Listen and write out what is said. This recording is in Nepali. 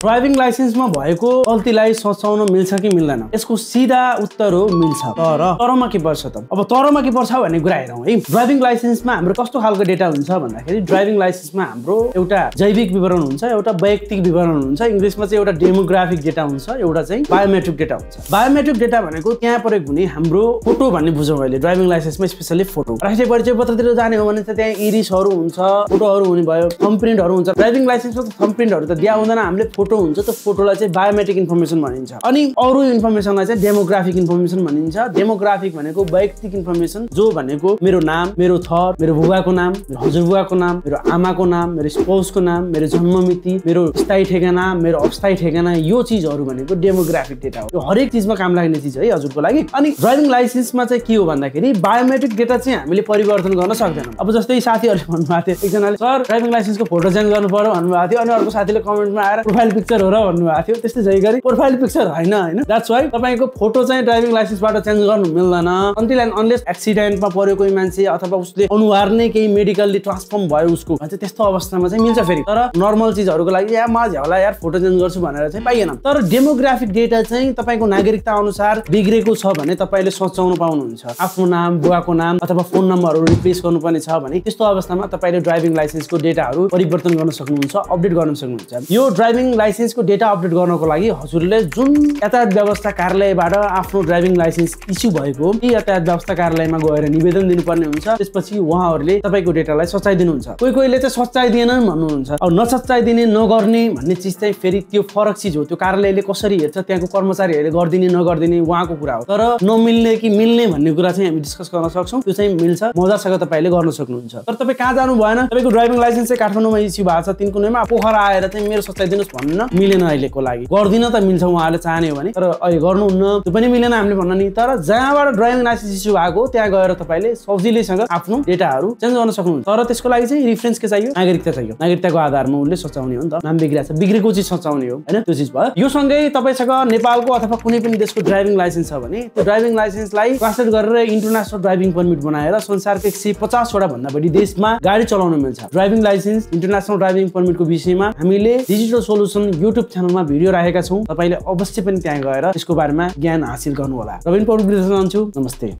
ड्राइभिङ लाइसेन्समा भएको गल्तीलाई सच्याउन मिल्छ कि मिल्दैन? यसको सीधा उत्तर हो मिल्छ। तरमा के पर्छ त? अब तरमा के पर्छ भन्ने कुरा हेरौँ है। ड्राइभिङ लाइसेन्समा हाम्रो कस्तो खालको डेटा हुन्छ भन्दाखेरि ड्राइभिङ लाइसेन्समा हाम्रो एउटा जैविक विवरण हुन्छ, एउटा वैयक्तिक विवरण हुन्छ, इङ्ग्लिसमा चाहिँ एउटा डेमोग्राफिक डेटा हुन्छ, एउटा चाहिँ बायोमेट्रिक डेटा हुन्छ। बायोमेट्रिक डेटा भनेको त्यहाँ प्रयोग हुने हाम्रो फोटो भन्ने बुझौँ अहिले ड्राइभिङ लाइसेन्समा, स्पेसली फोटो। राष्ट्रिय परिचय पत्रतिर जाने हो भने त त्यहाँ इरिसहरू हुन्छ, फोटोहरू हुने भयो, थम्बप्रिन्टहरू हुन्छ। ड्राइभिङ लाइसेन्समा त थम्बप्रिन्टहरू त दिया हुँदैन, हामीले फोटो हुन्छ त फोटोलाई चाहिँ बायोमेट्रिक इन्फर्मेसन भनिन्छ। अनि अरू इन्फर्मेसनलाई चाहिँ डेमोग्राफिक इन्फर्मेसन भनिन्छ। डेमोग्राफिक भनेको वैयक्तिक इन्फर्मेसन, जो भनेको मेरो नाम, मेरो थर, मेरो बुबाको नाम, मेरो हजुरबुवाको नाम, मेरो आमाको नाम, मेरो स्पाउसको नाम, मेरो जन्ममिति, मेरो स्थायी ठेगाना, मेरो अस्थायी ठेगाना, यो चीजहरू भनेको डेमोग्राफिक डेटा हो। यो हरेक चीजमा काम लाग्ने चीज है हजुरको लागि। अनि ड्राइभिङ लाइसेन्समा चाहिँ के हो भन्दाखेरि बायोमेट्रिक डेटा चाहिँ हामीले परिवर्तन गर्न सक्दैनौँ। अब जस्तै साथीहरूले भन्नुभएको थियो, एकजनाले सर ड्राइभिङ लाइसेन्सको फोटो चेन्ज गर्नु पर्यो भन्नुभएको थियो, अनि अर्को साथीले कमेन्टमा आएर प्रोफाइल पिक्चर हो र भन्नुभएको थियो। त्यस्तै जै गरी प्रोफाइल पिक्चर होइन। द्याट्स वाइ तपाईको फोटो चाहिँ ड्राइभिङ लाइसेन्सबाट चेन्ज गर्नु मिल्दैन अनटिल एन्ड अनलेस एक्सिडेन्टमा पर्यो कोही मान्छे, अथवा उसले अनुहार नै केही मेडिकल्ली ट्रान्सफर्म भयो उसको भन्छ, त्यस्तो अवस्थामा चाहिँ मिल्छ। फेरि तर नर्मल चिजहरूको लागि या म झ्याउला यार फोटो चेन्ज गर्छु भनेर चाहिँ पाइएन। तर डेमोग्राफिक डेटा चाहिँ तपाईँको नागरिकता अनुसार बिग्रेको छ भने तपाईँले सच्याउन पाउनुहुन्छ। आफ्नो नाम, बुवाको नाम अथवा फोन नम्बरहरू रिप्लेस गर्नुपर्ने छ भने त्यस्तो अवस्थामा तपाईँले ड्राइभिङ लाइसेन्सको डेटाहरू परिवर्तन गर्न सक्नुहुन्छ, अपडेट गर्न सक्नुहुन्छ। यो ड्राइभिङ लाइसेन्सको डेटा अपडेट गर्नको लागि हजुरले जुन यातायात व्यवस्था कार्यालयबाट आफ्नो ड्राइभिङ लाइसेन्स इस्यु भएको ती यातायात व्यवस्था कार्यालयमा गएर निवेदन दिनुपर्ने हुन्छ। त्यसपछि उहाँहरूले तपाईँको डेटालाई सच्याइदिनुहुन्छ। कोही कोहीले चाहिँ सच्याइदिएनन् भन्नुहुन्छ। अब नसच्याइदिने नगर्ने भन्ने चिज चाहिँ फेरि त्यो फरक चिज हो। त्यो कार्यालयले कसरी हेर्छ, त्यहाँको कर्मचारीहरूले गरिदिने नगरिदिने उहाँको कुरा हो। तर नमिल्ने कि मिल्ने भन्ने कुरा चाहिँ हामी डिस्कस गर्न सक्छौँ। त्यो चाहिँ मिल्छ, मजासँग तपाईँले गर्न सक्नुहुन्छ। तर तपाईँ कहाँ जानु भएन, तपाईँको ड्राइभिङ लाइसेन्स चाहिँ काठमाडौँमा इस्यु भएको छ, तिनको नाममा पोखरा आएर चाहिँ मेरो सच्याइदिनुहोस् भन्न मिलेन अहिलेको लागि। गर्दिन त मिल्छ उहाँले चाहने हो भने, तर अहिले गर्नुहुन्न, त्यो पनि मिलेन हामीले भन्न नि। तर जहाँबाट ड्राइभिङ लाइसेन्स इस्यु भएको त्यहाँ गएर तपाईँले सजिलैसँग आफ्नो डेटाहरू चेन्ज गर्न सक्नुहुन्छ। तर त्यसको लागि चाहिँ रिफरेन्स के चाहियो? नागरिकता चाहियो। नागरिकताको आधारमा उसले सच्याउने हो नि त। नाम बिग्रेको छ, बिग्रेको चिज सच्याउने हो हैन, त्यो चिज भयो। यो सँगै तपाईँसँग नेपालको अथवा कुनै पनि देशको ड्राइभिङ लाइसेन्स छ भने त्यो ड्राइभिङ लाइसेन्सलाई ट्रान्सलेट गरेर इन्टरनेसनल ड्राइभिङ परमिट बनाएर संसारको 150 वटा भन्दा बढी देशमा गाडी चलाउन मिल्छ। ड्राइभिङ लाइसेन्स, इन्टरनेसनल ड्राइभिङ परमिटको विषयमा हामीले डिजिटल सोलुसन युट्युब च्यानलमा भिडियो राखेका छौँ। तपाईँले अवश्य पनि त्यहाँ गएर यसको बारेमा ज्ञान हासिल गर्नु होला। रविन पौडेल चाहन्छु। नमस्ते।